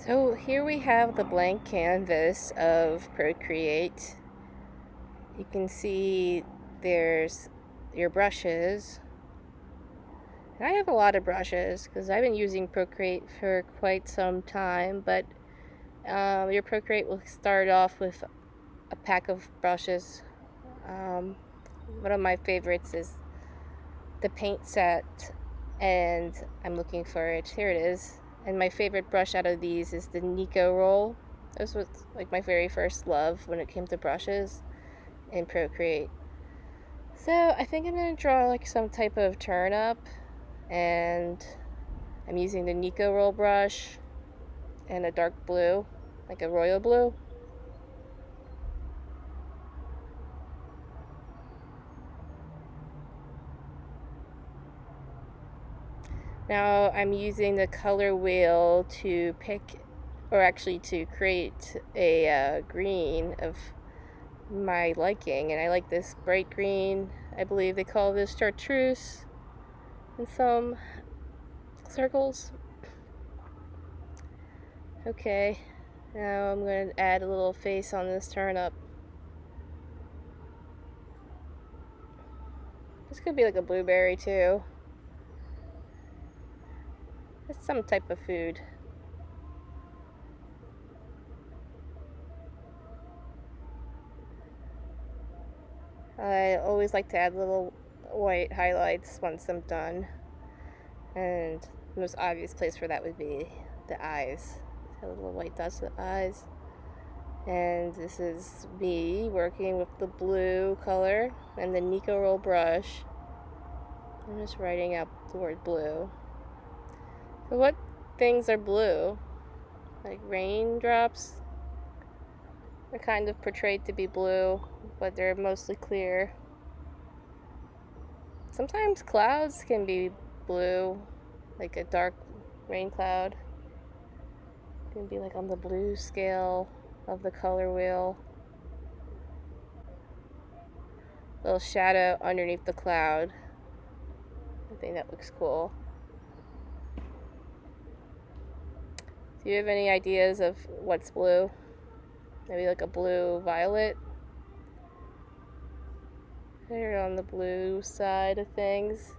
So here we have the blank canvas of Procreate. You can see there's your brushes. And I have a lot of brushes because I've been using Procreate for quite some time, but your Procreate will start off with a pack of brushes. Um, One of my favorites is the paint set, and I'm looking for it. Here it is. And my favorite brush out of these is the Nico roll. This was like my very first love when it came to brushes in Procreate. So I think I'm going to draw like some type of turn up, and I'm using the Nico roll brush and a dark blue, like a royal blue. Now I'm using the color wheel to pick, or actually to create a green of my liking, and I like this bright green. I believe they call this chartreuse in some circles. Okay, now I'm going to add a little face on this turnip. This could be like a blueberry too. It's some type of food. I always like to add little white highlights once I'm done. And the most obvious place for that would be the eyes. A little white dots to the eyes. And this is me working with the blue color and the Nico roll brush. I'm just writing out the word blue. So what things are blue? Like raindrops? They're kind of portrayed to be blue, but they're mostly clear. Sometimes clouds can be blue, like a dark rain cloud. It can be like on the blue scale of the color wheel. Little shadow underneath the cloud. I think that looks cool. Do you have any ideas of what's blue? Maybe like a blue violet? They're on the blue side of things.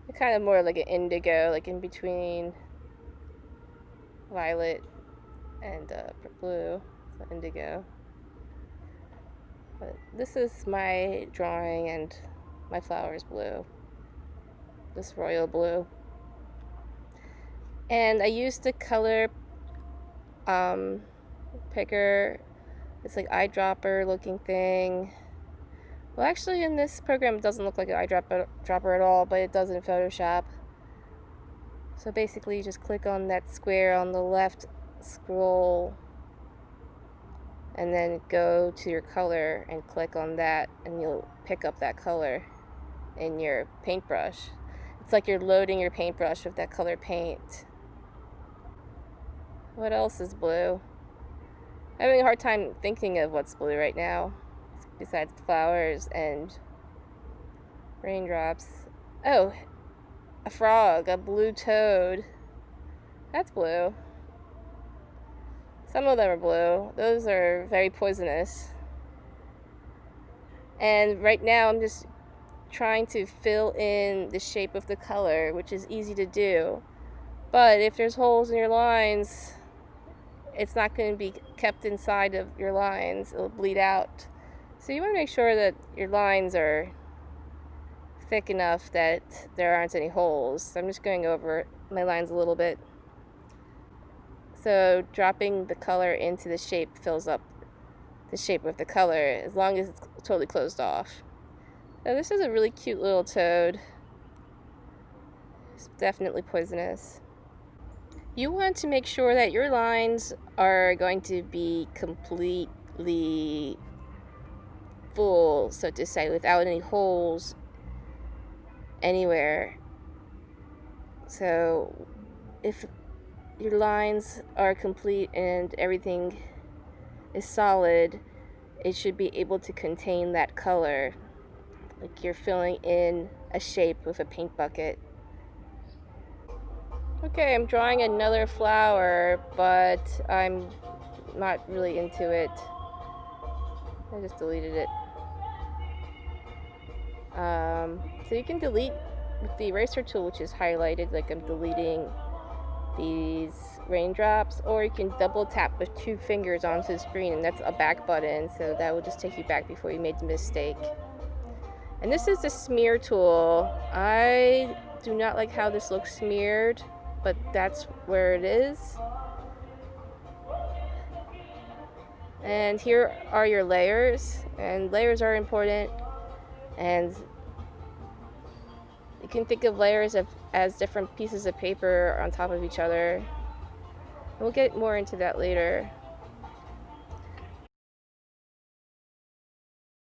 They're kind of more like an indigo, like in between violet and blue, so indigo. But this is my drawing, and my flower is blue. This royal blue. And I used the color picker. It's like eyedropper looking thing. Well, actually, in this program, it doesn't look like an eyedropper at all, but it does in Photoshop. So basically, you just click on that square on the left, scroll, and then go to your color and click on that, and you'll pick up that color in your paintbrush. It's like you're loading your paintbrush with that color paint. What else is blue? I'm having a hard time thinking of what's blue right now, besides flowers and raindrops. Oh, a frog, a blue toad. That's blue. Some of them are blue. Those are very poisonous. And right now I'm just trying to fill in the shape of the color, which is easy to do. But if there's holes in your lines, it's not going to be kept inside of your lines. It'll bleed out. So you want to make sure that your lines are thick enough that there aren't any holes. So I'm just going over my lines a little bit. So dropping the color into the shape fills up the shape of the color as long as it's totally closed off. So this is a really cute little toad. It's definitely poisonous. You want to make sure that your lines are going to be completely full, so to say, without any holes anywhere. So if your lines are complete and everything is solid, it should be able to contain that color, like you're filling in a shape with a paint bucket. Okay, I'm drawing another flower, but I'm not really into it. I just deleted it. So you can delete with the eraser tool, which is highlighted, like I'm deleting these raindrops, or you can double tap with 2 fingers onto the screen, and that's a back button, so that will just take you back before you made the mistake. And this is the smear tool. I do not like how this looks smeared, but that's where it is. And here are your layers, and layers are important, and you can think of layers as different pieces of paper on top of each other. We'll get more into that later.